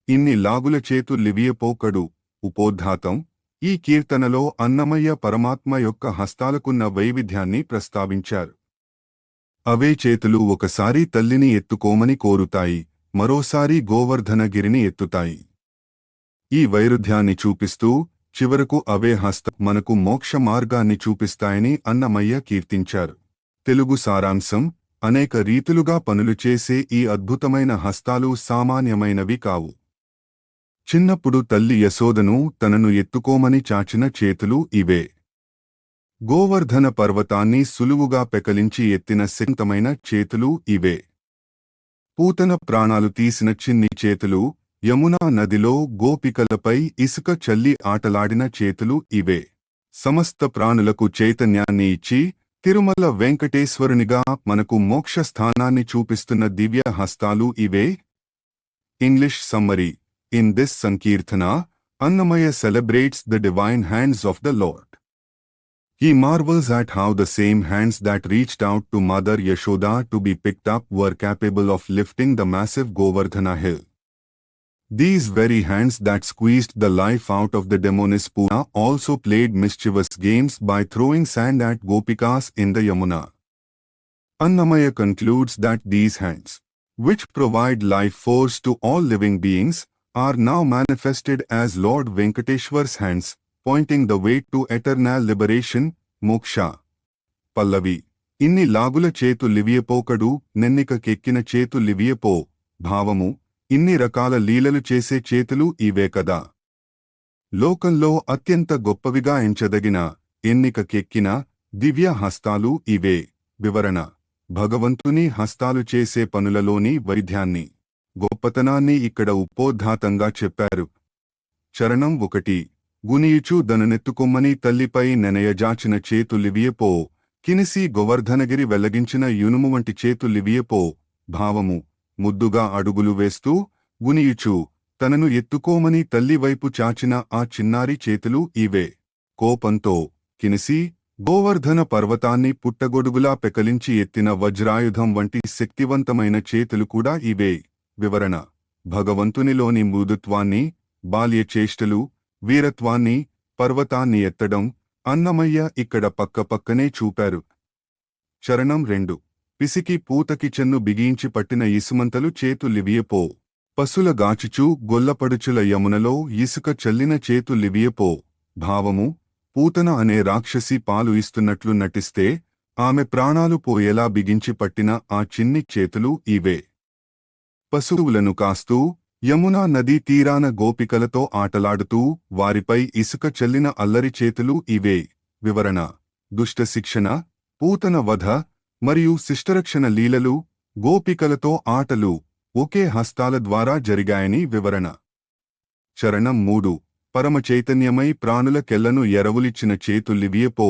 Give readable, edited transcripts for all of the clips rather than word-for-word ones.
ఇన్ని లాగుల చేతు లివియపోకడు. ఉపోద్ఘాతం. ఈ కీర్తనలో అన్నమయ్య పరమాత్మ యొక్క హస్తాలకున్న వైవిధ్యాన్ని ప్రస్తావించారు. అవే చేతులు ఒకసారి తల్లిని ఎత్తుకోమని కోరుతాయి, మరోసారి గోవర్ధనగిరిని ఎత్తుతాయి. ఈ వైరుధ్యాన్ని చూపిస్తూ చివరకు అవే హస్తం మనకు మోక్ష మార్గాన్ని చూపిస్తాయని అన్నమయ్య కీర్తించారు. తెలుగు సారాంశం: అనేక రీతులుగా పనులు చేసే ఈ అద్భుతమైన హస్తాలు సామాన్యమైనవి కావు. చిన్నప్పుడు తల్లి యశోదను తనను ఎత్తుకోమని చాచిన చేతులు ఇవే. గోవర్ధన పర్వతాన్ని సులువుగా పెకలించి ఎత్తిన శక్తమైన చేతులు ఇవే. పూతన ప్రాణాలు తీసిన చిన్ని చేతులు, యమునా నదిలో గోపికలపై ఇసుక చల్లి ఆటలాడిన చేతులు ఇవే. సమస్త ప్రాణులకు చైతన్యాన్ని ఇచ్చి తిరుమల వెంకటేశ్వరునిగా మనకు మోక్ష స్థానాన్ని చూపిస్తున్న దివ్య హస్తాలు ఇవే. English summary. In this Sankirtana, Annamaya celebrates the divine hands of the Lord. He marvels at how the same hands that reached out to Mother Yashoda to be picked up were capable of lifting the massive Govardhana hill. These very hands that squeezed the life out of the demoness Puna also played mischievous games by throwing sand at Gopikas in the Yamuna. Annamaya concludes that these hands, which provide life force to all living beings, are now manifested as Lord Venkateshwar's hands, pointing the way to eternal liberation, moksha. Pallavi. Inni lagula chetu liviyapoකడు నెన్నిక కెక్కిన చేతు లివియపో. భావము: ఇన్ని రకాల లీలలు చేసే చేతులు ఇవే కదా. లోకంలో అత్యంత గొప్పవిగా ఎంచదగిన, ఎన్నిక కెక్కిన దివ్య హస్తాలు ఇవే. వివరణ: భగవంతుని హస్తాలు చేసే పనులలోని వైవిధ్యాన్ని, గొప్పతనాన్ని ఇక్కడ ఉపోద్ఘాతంగా చెప్పారు. చరణం 1. గునియుచు దననెత్తుకొమ్మని తల్లిపై నెనయజాచిన చేతు లివియపో. కినిసి గోవర్ధనగిరి వెల్లగించిన యూనుము వంటి చేతు లివియపో. భావము: ముద్దుగా అడుగులు వేస్తూ గునియుచు తనను ఎత్తుకోమని తల్లివైపు చాచిన ఆ చిన్నారి చేతులు ఇవే. కోపంతో కినిసి గోవర్ధన పర్వతాన్ని పుట్టగొడుగులా పెకలించి ఎత్తిన వజ్రాయుధం వంటి శక్తివంతమైన చేతులు కూడా ఇవే. వివరణ: భగవంతునిలోని మృదుత్వాన్ని, బాల్యచేష్టలు, వీరత్వాన్ని, పర్వతాన్ని ఎత్తడం అన్నమయ్య ఇక్కడ పక్కపక్కనే చూపారు. చరణం 2. పిసికి పూతకి చెన్ను బిగించి పట్టిన ఇసుమంతలు చేతు లివియపో. పశుల గాచుచూ గొల్లపడుచుల యమునలో ఇసుక చల్లిన చేతు లివియపో. భావము: పూతన అనే రాక్షసి పాలు ఇస్తున్నట్లు నటిస్తే ఆమె ప్రాణాలు పోయేలా బిగించి పట్టిన ఆ చిన్ని చేతులు ఇవే. పశువులను కాస్తూ యమునా నదీ తీరాన గోపికలతో ఆటలాడుతూ వారిపై ఇసుక చల్లిన అల్లరి చేతులు ఇవే. వివరణ: దుష్ట శిక్షణ, పూతన వధ మరియు శిష్టరక్షణ లీలలు, గోపికలతో ఆటలు ఒకే హస్తాల ద్వారా జరిగాయని వివరణ. చరణం 3. పరమచైతన్యమై ప్రాణుల కెల్లను ఎరవులిచ్చిన చేతు లివియపో.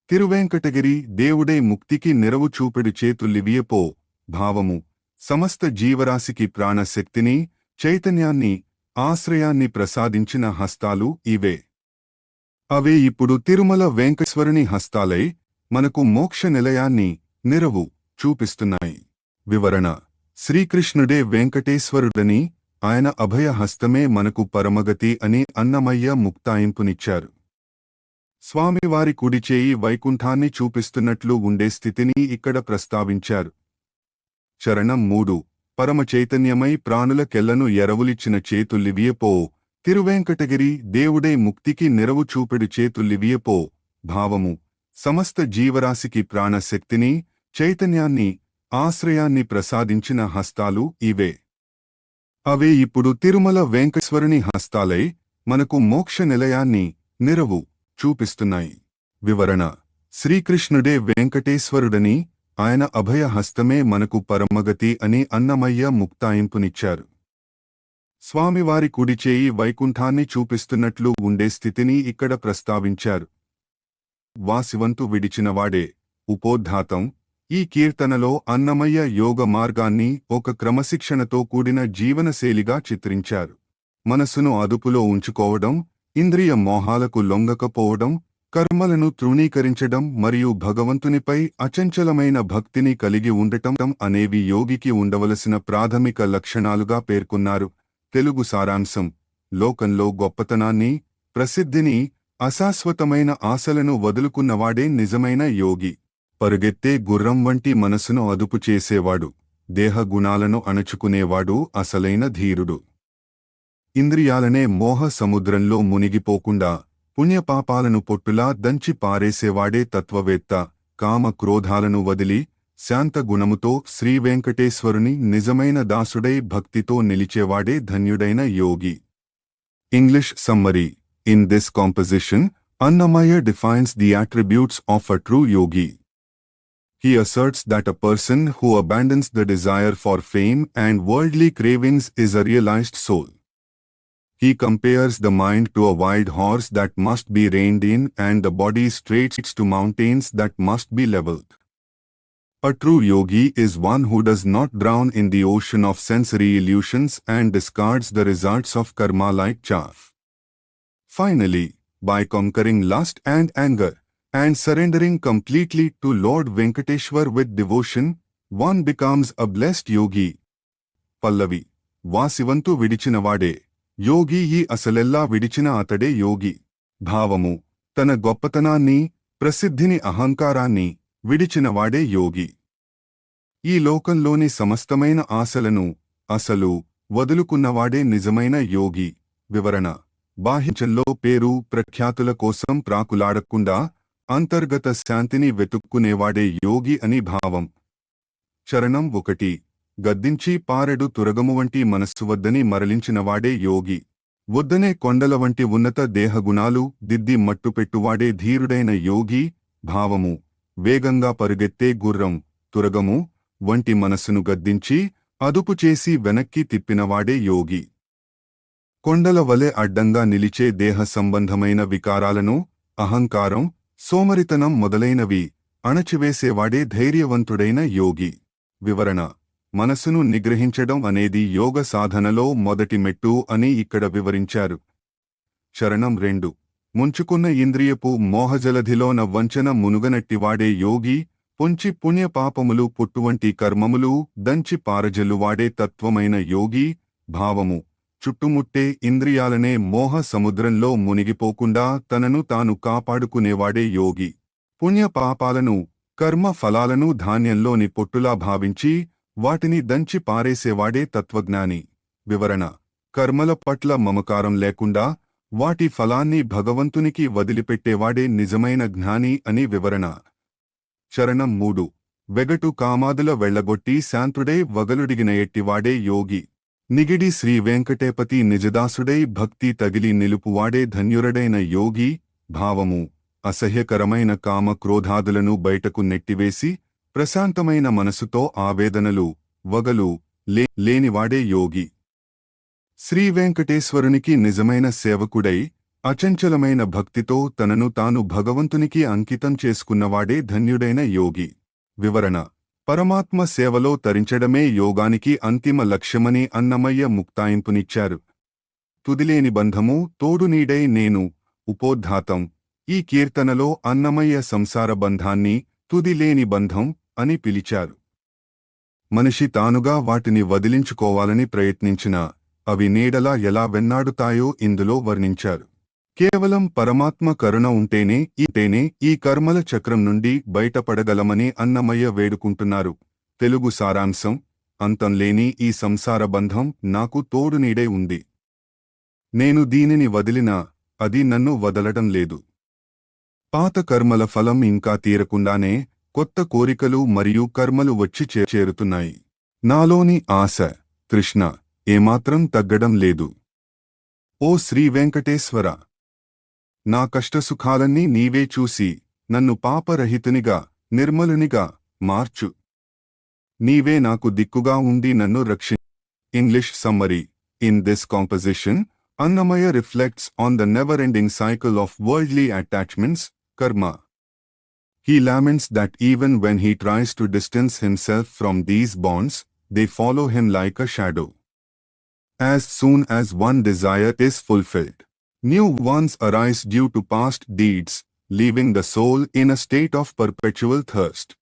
తిరువేంకటగిరి దేవుడై ముక్తికి నెరవు చూపెడు చేతు లివియపో. భావము: సమస్త జీవరాశికి ప్రాణశక్తిని, చైతన్యాన్ని, ఆశ్రయాన్ని ప్రసాదించిన హస్తాలు ఇవే. అవే ఇప్పుడు తిరుమల వెంకటేశ్వరుని హస్తాలై మనకు మోక్ష నిలయాన్ని, నెరవు చూపిస్తున్నాయి. వివరణ: శ్రీకృష్ణుడే వెంకటేశ్వరుడని, ఆయన అభయ హస్తమే మనకు పరమగతి అని అన్నమయ్య ముక్తాయింపునిచ్చారు. స్వామివారి కుడిచేయి వైకుంఠాన్ని చూపిస్తున్నట్లు ఉండే స్థితిని ఇక్కడ ప్రస్తావించారు. చరణం 3. పరమచైతన్యమై ప్రాణుల కెల్లను ఎరవులిచ్చిన చేతు లివియపో. తిరువేంకటగిరి దేవుడై ముక్తికి నెరవు చూపెడు చేతు లివియపో. భావము: సమస్త జీవరాశికి ప్రాణశక్తిని, చైతన్యాన్ని, ఆశ్రయాన్ని ప్రసాదించిన హస్తాలు ఇవే. అవే ఇప్పుడు తిరుమల వెంకటేశ్వరుని హస్తాలై మనకు మోక్ష నిలయాన్ని, నెరవు చూపిస్తున్నాయి. వివరణ: శ్రీకృష్ణుడే వెంకటేశ్వరుడని, ఆయన అభయ హస్తమే మనకు పరమగతి అని అన్నమయ్య ముక్తాయింపునిచ్చారు. స్వామివారి కుడిచేయి వైకుంఠాన్ని చూపిస్తున్నట్లు ఉండే స్థితిని ఇక్కడ ప్రస్తావించారు. వాసివంతు విడిచినవాడే. ఉపోద్ఘాతం. ఈ కీర్తనలో అన్నమయ్య యోగ మార్గాన్ని ఒక క్రమశిక్షణతో కూడిన జీవనశైలిగా చిత్రించారు. మనసును అదుపులో ఉంచుకోవడం, ఇంద్రియ మోహాలకు లొంగకపోవడం, కర్మలను తృణీకరించడం మరియు భగవంతునిపై అచంచలమైన భక్తిని కలిగి ఉండటం అనేవి యోగికి ఉండవలసిన ప్రాథమిక లక్షణాలుగా పేర్కొన్నారు. తెలుగు సారాంశం: లోకంలో గొప్పతనాన్ని, ప్రసిద్ధిని, అశాశ్వతమైన ఆశలను వదులుకున్నవాడే నిజమైన యోగి. పరుగెత్తే గుర్రం వంటి మనసును అదుపు చేసేవాడు, దేహ గుణాలను అణచుకునేవాడు అసలైన ధీరుడు. ఇంద్రియాలనే మోహ సముద్రంలో మునిగిపోకుండా పుణ్యపాపాలను పొట్టులా దంచి పారేసేవాడే తత్వవేత్త. కామ క్రోధాలను వదిలి శాంత గుణముతో శ్రీవెంకటేశ్వరుని నిజమైన దాసుడై భక్తితో నిలిచేవాడే ధన్యుడైన యోగి. English summary: in this composition, Annamaya defines the attributes of a true yogi. He asserts that a person who abandons the desire for fame and worldly cravings is a realized soul. He compares the mind to a wild horse that must be reined in and the body straight to mountains that must be leveled. A true yogi is one who does not drown in the ocean of sensory illusions and discards the results of karma like chaff. Finally, by conquering lust and anger, and surrendering completely to Lord Venkateshwar with devotion, one becomes a blessed yogi. Pallavi: వాసివంతు విడిచినవాడే యోగి, ఈ అసలెల్లా విడిచిన అతడే యోగి. భావము: తన గొప్పతనాన్ని, ప్రసిద్ధిని, అహంకారాన్ని విడిచినవాడే యోగి. ఈ లోకంలోని సమస్తమైన ఆశలను అసలు వదులుకున్నవాడే నిజమైన యోగి. వివరణ: బాహ్యంలో పేరు ప్రఖ్యాతుల కోసం ప్రాకులాడకుండా అంతర్గత శాంతిని వెతుక్కునేవాడే యోగి అని భావం. చరణం 1: గద్దించి పారెడు తురగము వంటి మనస్సు వద్దని మరలించినవాడే యోగి. వద్దనే కొండల వంటి ఉన్నత దేహగుణాలు దిద్ది మట్టుపెట్టువాడే ధీరుడైన యోగి. భావము: వేగంగా పరుగెత్తే గుర్రం, తురగము వంటి మనస్సును గద్దించి అదుపు చేసి వెనక్కి తిప్పినవాడే యోగి. కొండల వలె అడ్డంగా నిలిచే దేహ సంబంధమైన వికారాలను, అహంకారం, సోమరితనం మొదలైనవి అణచివేసేవాడే ధైర్యవంతుడైన యోగి. వివరణ: మనసును నిగ్రహించడం అనేది యోగ సాధనలో మొదటి మెట్టు అని ఇక్కడ వివరించారు. చరణం 2: ముంచుకున్న ఇంద్రియపు మోహజలధిలోన వంచన మునుగనట్టివాడే యోగి. పొంచి పుణ్యపాపములు పుట్టువంటి కర్మములు దంచి పారజల్లువాడే తత్వమైన యోగి. భావము: చుట్టుముట్టే ఇంద్రియాలనే మోహ సముద్రంలో మునిగిపోకుండా తనను తాను కాపాడుకునేవాడే యోగి. పుణ్యపాపాలను, కర్మ ఫలాలను ధాన్యంలోని పొట్టులా భావించి వాటిని దంచి పారేసేవాడే తత్వజ్ఞాని. వివరణ: కర్మల పట్ల మమకారం లేకుండా వాటి ఫలాన్ని భగవంతునికి వదిలిపెట్టేవాడే నిజమైన జ్ఞాని అని వివరణ. చరణం 3: వెగటు కామాదుల వెళ్లగొట్టి శాంతుడై వగలుడిగిన ఎట్టివాడే యోగి. నిగిడి శ్రీ వెంకటేపతి నిజదాసుడై భక్తి తగిలి నిలుపువాడే ధన్యురడైన యోగి. భావము: అసహ్యకరమైన కామ క్రోధాదులను బయటకు నెట్టివేసి ప్రశాంతమైన మనసుతో ఆవేదనలు, వగలు లేనివాడే యోగి. శ్రీవెంకటేశ్వరునికి నిజమైన సేవకుడై అచంచలమైన భక్తితో తనను తాను భగవంతునికి అంకితం చేసుకున్నవాడే ధన్యుడైన యోగి. వివరణ: పరమాత్మ సేవలో తరించడమే యోగానికి అంతిమ లక్ష్యమని అన్నమయ్య ముక్తాయింపునిచ్చారు. తుదిలేని బంధము తోడునీడై నేను. ఉపోద్ఘాతం: ఈ కీర్తనలో అన్నమయ్య సంసార బంధాన్ని తుదిలేని బంధం అని పిలిచారు. మనిషి తానుగా వాటిని వదిలించుకోవాలని ప్రయత్నించినా అవి నీడలా ఎలా వెన్నాడుతాయో ఇందులో వర్ణించారు. కేవలం పరమాత్మ కరుణ ఉంటేనే ఈ కర్మల చక్రం నుండి బయటపడగలమని అన్నమయ్య వేడుకుంటున్నారు. తెలుగు సారాంశం: అంతంలేని ఈ సంసార బంధం నాకు తోడునీడై ఉంది. నేను దీనిని వదిలినా అది నన్ను వదలటం లేదు. పాత కర్మల ఫలం ఇంకా తీరకుండానే కొత్త కోరికలు మరియు కర్మలు వచ్చి చేరుతున్నాయి. నాలోని ఆశ, తృష్ణ ఏమాత్రం తగ్గడం లేదు. ఓ శ్రీ వెంకటేశ్వర, నా కష్టసుఖాలన్నీ నీవే చూసి నన్ను పాపరహితునిగా, నిర్మలునిగా మార్చు. నీవే నాకు దిక్కుగా ఉండి నన్ను English summary: in this composition, Annamaya reflects on the never-ending cycle of worldly attachments, karma. He laments that even when he tries to distance himself from these bonds, they follow him like a shadow. As soon as one desire is fulfilled, new ones arise due to past deeds, leaving the soul in a state of perpetual thirst.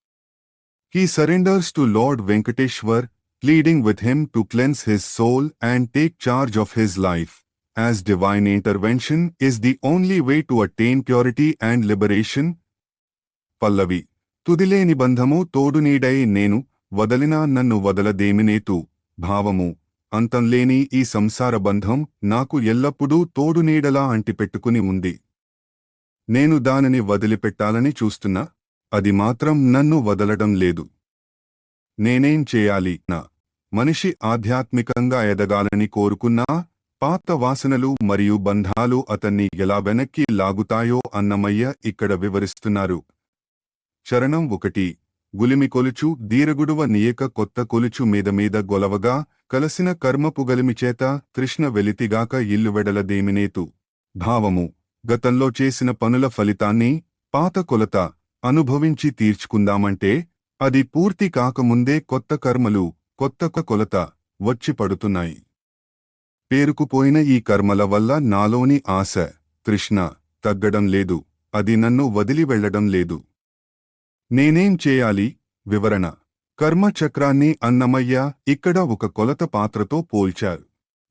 He surrenders to Lord Venkateshwar, pleading with him to cleanse his soul and take charge of his life, as divine intervention is the only way to attain purity and liberation. పల్లవి తుదిలేని బంధము తోడునీడై నేను వదలినా నన్ను వదలదేమినేతు భావము అంతంలేని ఈ సంసార బంధం నాకు ఎల్లప్పుడూ తోడునీడలా అంటిపెట్టుకుని ఉంది. నేను దానిని వదిలిపెట్టాలని చూస్తున్నా, అది మాత్రం నన్ను వదలడం లేదు. నేనేం చేయాలి? మనిషి ఆధ్యాత్మికంగా ఎదగాలని కోరుకున్నా పాత వాసనలు మరియు బంధాలు అతన్ని ఎలా వెనక్కి లాగుతాయో అన్నమయ్య ఇక్కడ వివరిస్తున్నారు. చరణం 1. గులిమి కొలుచు దీరగుడువ నీయక కొత్త కొలుచు మీద గొలవగా కలసిన కర్మపు గలిమిచేత తృష్ణ వెలితిగాక ఇల్లు వెడలదేమినేతు భావము గతంలో చేసిన పనుల ఫలితాన్ని పాత కొలత అనుభవించి తీర్చుకుందామంటే అది పూర్తి కాకముందే కొత్త కర్మలు కొత్త కొలత వచ్చి పడుతున్నాయి. పేరుకుపోయిన ఈ కర్మల వల్ల నాలోని ఆశ తృష్ణ తగ్గడం లేదు, అది నన్ను వదిలి వెళ్లడం లేదు. నేనేం చేయాలి? వివరణ. కర్మ చక్రాన్ని అన్నమయ్య ఇక్కడ ఒక కొలత పాత్రతో పోల్చారు.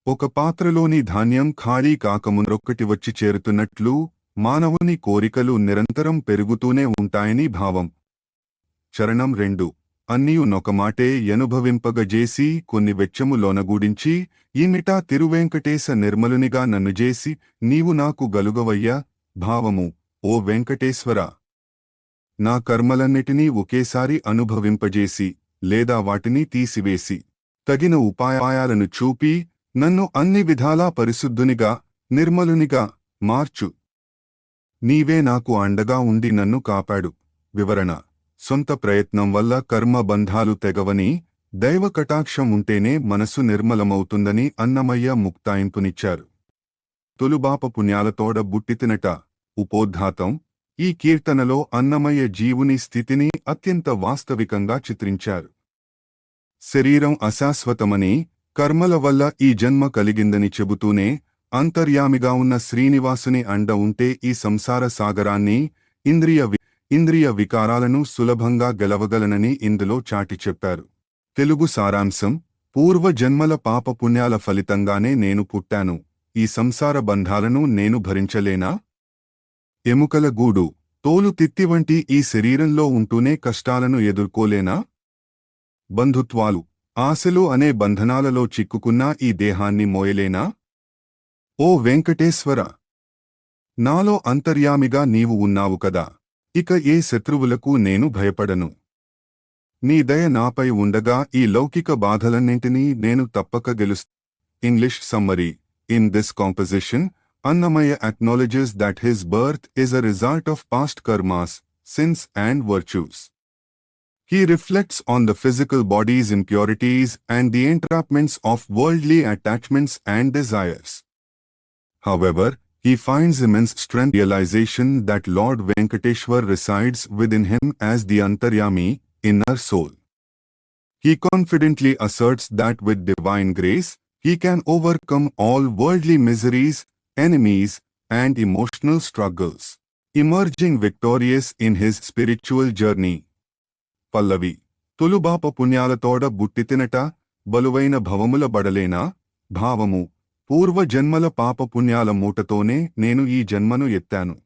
ఒక పాత్రలోని ధాన్యం ఖాళీ కాకముందొక్కటి వచ్చి చేరుతున్నట్లు మానవుని కోరికలు నిరంతరం పెరుగుతూనే ఉంటాయని భావం. చరణం 2. అన్నియు నొకమాటే యనుభవింపగజేసి కొన్ని వెచ్చము లోనగూడించి ఈమిటా తిరువెంకటేశ నిర్మలునిగా నన్ను జేసి నీవు నాకు గలుగవయ్యా భావము ఓ వెంకటేశ్వరా, నా కర్మలన్నిటినీ ఒకేసారి అనుభవింపజేసి లేదా వాటిని తీసివేసి తగిన ఉపాయాలను చూపి నన్ను అన్ని విధాలా పరిశుద్ధునిగా నిర్మలునిగా మార్చు. నీవే నాకు అండగా ఉండి నన్ను కాపాడు. వివరణ. సొంత ప్రయత్నం వల్ల కర్మ బంధాలు తెగవని, దైవ కటాక్షం ఉంటేనే మనసు నిర్మలమవుతుందని అన్నమయ్య ముక్తాయింపునిచ్చారు. తొలుబాప పుణ్యాలతోడ బుట్టితినట ఉపోద్ఘాతం. ఈ కీర్తనలో అన్నమయ్య జీవుని స్థితిని అత్యంత వాస్తవికంగా చిత్రించారు. శరీరం అశాశ్వతమని, కర్మల వల్ల ఈ జన్మ కలిగిందని చెబుతూనే అంతర్యామిగా ఉన్న శ్రీనివాసుని అండ ఉంటే ఈ సంసార సాగరాన్ని, ఇంద్రియ వికారాలను సులభంగా గెలవగలనని ఇందులో చాటి చెప్పారు. తెలుగు సారాంశం. పూర్వ జన్మల పాపపుణ్యాల ఫలితంగానే నేను పుట్టాను. ఈ సంసార బంధాలను నేను భరించలేనా? ఎముకల గూడు, తోలు తిత్తి వంటి ఈ శరీరంలో ఉంటూనే కష్టాలను ఎదుర్కోలేనా? బంధుత్వాలు, ఆశలు అనే బంధనాలలో చిక్కుకున్నా ఈ దేహాన్ని మోయలేనా? ఓ వెంకటేశ్వర, నాలో అంతర్యామిగా నీవు ఉన్నావు కదా, ఇక ఏ శత్రువులకు నేను భయపడను. నీ దయ నాపై ఉండగా ఈ లౌకిక బాధలన్నింటినీ నేను తప్పక గెలుస్తా. English summary. In this composition, Annamaya acknowledges that his birth is a result of past karmas, sins and virtues. He reflects on the physical body's impurities and the entrapments of worldly attachments and desires. However, he finds immense strength in realization that Lord Venkateshwar resides within him as the Antaryami, inner soul. He confidently asserts that with divine grace, he can overcome all worldly miseries, enemies, and emotional struggles, emerging victorious in his spiritual journey. పల్లవి. తొలుబాప పుణ్యాలతోడ బుట్టితినట బలువైన భవముల బడలేనా భావము పూర్వ జన్మల పాప పుణ్యాల మూటతోనే నేను ఈ జన్మను ఎత్తాను.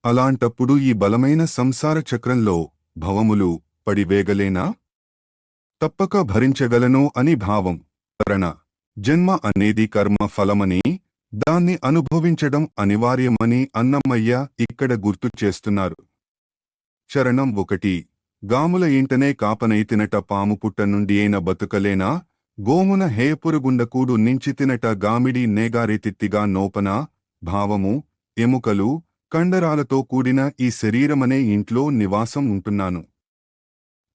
అలాంటప్పుడు ఈ బలమైన సంసార చక్రంలో భవములు పడివేగలేనా? తప్పక భరించగలను అని భావం. కరణ. జన్మ అనేది కర్మ ఫలమని, దాన్ని అనుభవించడం అనివార్యమని అన్నమయ్య ఇక్కడ గుర్తు చేస్తున్నారు. చరణం 1. గాముల ఇంటనే కాపనైతినట పాము పుట్ట నుండి అయిన బతుకలేనా, గోమున హేయపురుగుండకూడు నించితినట గామిడి నేగారెతిత్తిగా నోపనా భావము ఎముకలు, కండరాలతో కూడిన ఈ శరీరమనే ఇంట్లో నివాసం ఉంటున్నాను.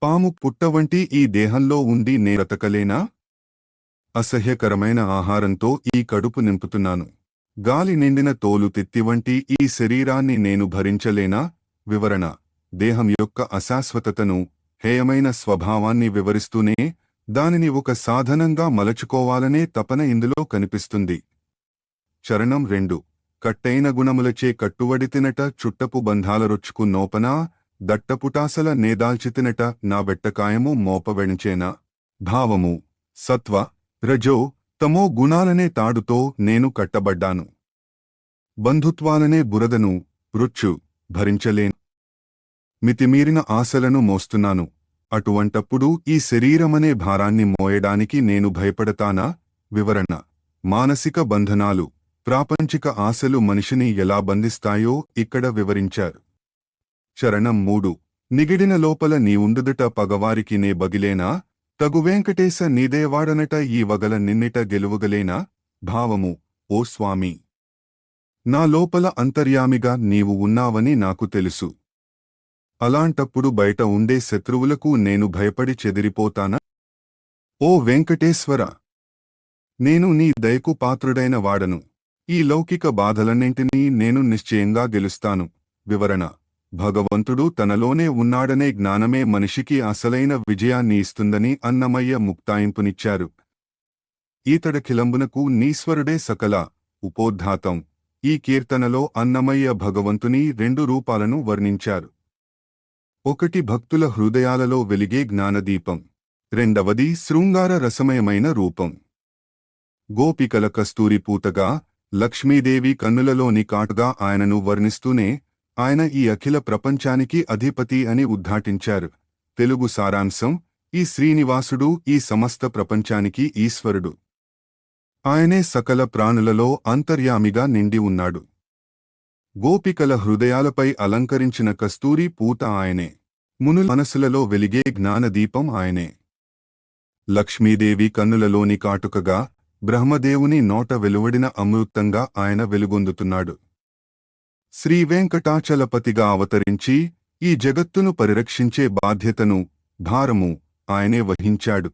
పాము పుట్ట వంటి ఈ దేహంలో ఉండి నే బ్రతకలేనా? అసహ్యకరమైన ఆహారంతో ఈ కడుపు నింపుతున్నాను. గాలి నిండిన తోలు తిత్తి వంటి ఈ శరీరాన్ని నేను భరించలేనా? వివరణ. దేహం యొక్క అశాశ్వతతను, హేయమైన స్వభావాన్ని వివరిస్తూనే దానిని ఒక సాధనంగా మలచుకోవాలనే తపన ఇందులో కనిపిస్తుంది. చరణం 2. కట్టైన గుణములచే కట్టువడితినట చుట్టపు బంధాలరొచ్చుకు నోపనా, దట్టపుటాసల నేదాల్చితినట నా వెట్టకాయము మోపవెణిచేనా భావము సత్వ రజో తమో గుణాలనే తాడుతో నేను కట్టబడ్డాను. బంధుత్వాలనే బురదను రుచ్చు భరించలేను. మితిమీరిన ఆశలను మోస్తున్నాను. అటువంటప్పుడు ఈ శరీరమనే భారాన్ని మోయడానికి నేను భయపడతానా? వివరణ: మానసిక బంధనాలు, ప్రాపంచిక ఆశలు మనిషిని ఎలా బంధిస్తాయో ఇక్కడ వివరించారు. చరణం 3. నిగిడిన లోపల నీవుండుదుట పగవారికి నే బగిలేనా? తగు వెంకటేశ నీదేవాడనట ఈ వగల నిన్నిట గెలువగలేనా? భావము: ఓ స్వామీ, నా లోపల అంతర్యామిగా నీవు ఉన్నావని నాకు తెలుసు. అలాంటప్పుడు బయట ఉండే శత్రువులకు నేను భయపడి చెదిరిపోతానా? ఓ వెంకటేశ్వర, నేను నీ దయకు పాత్రుడైన వాడను. ఈ లౌకిక బాధలన్నింటినీ నేను నిశ్చయంగా గెలుస్తాను. వివరణ: భగవంతుడు తనలోనే ఉన్నాడనే జ్ఞానమే మనిషికి అసలైన విజయాన్ని ఇస్తుందని అన్నమయ్య ముక్తాయింపునిచ్చారు. ఈతడఖిలంబునకు నీశ్వరుడే సకల ఉపోద్ధాతం. ఈ కీర్తనలో అన్నమయ్య భగవంతుని 2 రూపాలను వర్ణించారు. ఒకటి భక్తుల హృదయాలలో వెలిగే జ్ఞానదీపం, రెండవది శృంగార రసమయమైన రూపం. గోపికల కస్తూరి పూతగా, లక్ష్మీదేవి కన్నులలోని కాటుగా ఆయనను వర్ణిస్తూనే ఆయన ఈ అఖిల ప్రపంచానికి అధిపతి అని ఉద్ఘాటించారు. తెలుగు సారాంశం: ఈ శ్రీనివాసుడు ఈ సమస్త ప్రపంచానికి ఈశ్వరుడు. ఆయనే సకల ప్రాణులలో అంతర్యామిగా నిండి ఉన్నాడు. గోపికల హృదయాలపై అలంకరించిన కస్తూరి పూత ఆయనే. మునుల మనసులలో వెలిగే జ్ఞానదీపం ఆయనే. లక్ష్మీదేవి కన్నులలోని కాటుకగా, బ్రహ్మదేవుని నోట వెలువడిన అమృతంగా ఆయన వెలుగొందుతున్నాడు. శ్రీవేంకటాచలపతిగా అవతరించి ఈ జగత్తును పరిరక్షించే బాధ్యతను, భారము ఆయనే వహించాడు.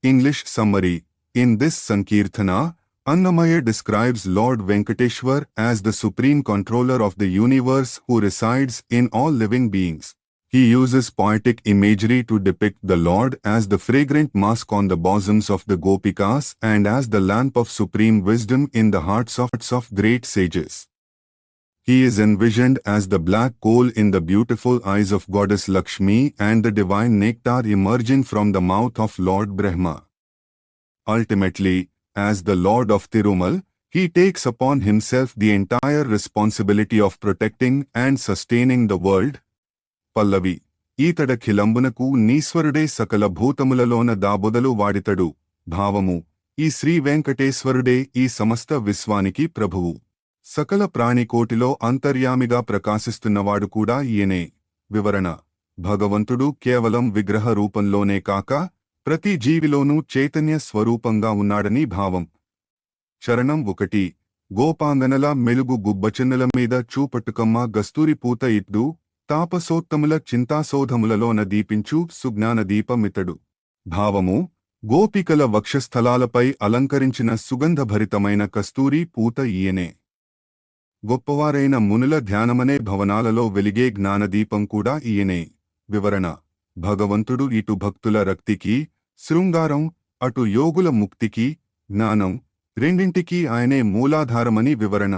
English summary: In this Sankirtana, Annamaya describes Lord Venkateshwar as the supreme controller of the universe who resides in all living beings. He uses poetic imagery to depict the Lord as the fragrant musk on the bosoms of the Gopikas and as the lamp of supreme wisdom in the hearts of great sages. He is envisioned as the black coal in the beautiful eyes of goddess Lakshmi and the divine nectar emerging from the mouth of Lord Brahma. Ultimately, as the Lord of Thirumal, he takes upon himself the entire responsibility of protecting and sustaining the world. పల్లవి: ఈతడఖిలంబునకు నీశ్వరుడే సకల భూతములలోన దాబొదలు వాడితడు. భావము: ఈ శ్రీ వెంకటేశ్వరుడే ఈ సమస్త విశ్వానికి ప్రభువు. సకల ప్రాణికోటిలో అంతర్యామిగా ప్రకాశిస్తున్నవాడు కూడా ఈయనే. వివరణ: భగవంతుడు కేవలం విగ్రహ రూపంలోనే కాక ప్రతి జీవిలోనూ చైతన్య స్వరూపంగా ఉన్నాడని భావం. చరణం 1. గోపాంగనల మెలుగు గుబ్బచెన్నుల మీద చూపట్టుకమ్మ గస్తూరి పూత ఇట్డు, తాపసోత్తముల చింతాసోధములలోన దీపించు సుజ్ఞానదీపమితడు. భావము: గోపికల వక్షస్థలాలపై అలంకరించిన సుగంధభరితమైన కస్తూరి పూత ఈయనే. గొప్పవారైన మునుల ధ్యానమనే భవనాలలో వెలిగే జ్ఞానదీపం కూడా ఈయనే. వివరణ: భగవంతుడు ఇటు భక్తుల రక్తికి, శృంగారం, అటు యోగుల ముక్తికి, జ్ఞానం, రెండింటికీ ఆయనే మూలాధారమని వివరణ.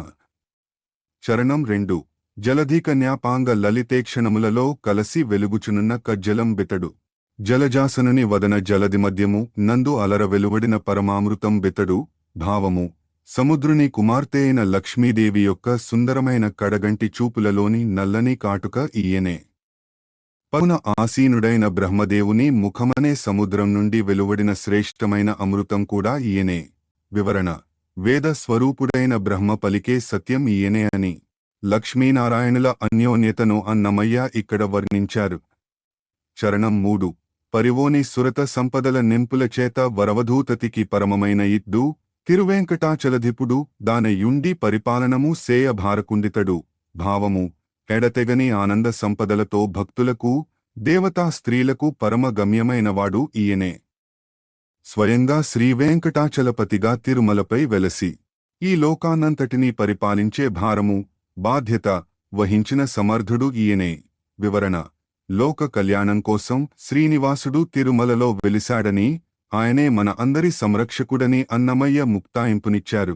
చరణం 2. జలధికన్యాపాంగ లలితేక్షణములలో కలసి వెలుగుచునున్న కజ్జలం బితడు. జలజాసనుని వదన జలది మధ్యము నందు అలర వెలువడిన పరమామృతం బితడు. భావము: సముద్రుని కుమార్తె అయిన లక్ష్మీదేవి యొక్క సుందరమైన కడగంటి చూపులలోని నల్లని కాటుక ఈయనే. పౌన ఆసీనుడైన బ్రహ్మదేవుని ముఖమనే సముద్రం నుండి వెలువడిన శ్రేష్టమైన అమృతం కూడా ఈయనే. వివరణ: వేద స్వరూపుడైన బ్రహ్మ పలికే సత్యం ఈయనే అని. లక్ష్మీనారాయణుల అన్యోన్యతను అన్నమయ్య ఇక్కడ వర్ణించారు. చరణం 3. పరివోని సురత సంపదల నింపుల చేత వరవధూతతికి పరమమైన ఇద్దు, తిరువేంకటాచలధిపుడు దాన యుండి పరిపాలనము సేయ భారకుండితడు. భావము: ఎడతెగని ఆనంద సంపదలతో భక్తులకు, దేవతా స్త్రీలకు పరమ గమ్యమైనవాడు ఈయనే. స్వయంగా శ్రీవేంకటాచలపతిగా తిరుమలపై వెలసి ఈ లోకాన్నంతటినీ పరిపాలించే భారము, బాధ్యత వహించిన సమర్థుడు ఈయనే. వివరణ: లోక కళ్యాణం కోసం శ్రీనివాసుడు తిరుమలలో వెలిశాడని, ఆయనే మన అందరి సంరక్షకుడని అన్నమయ్య ముక్తాయింపునిచ్చారు.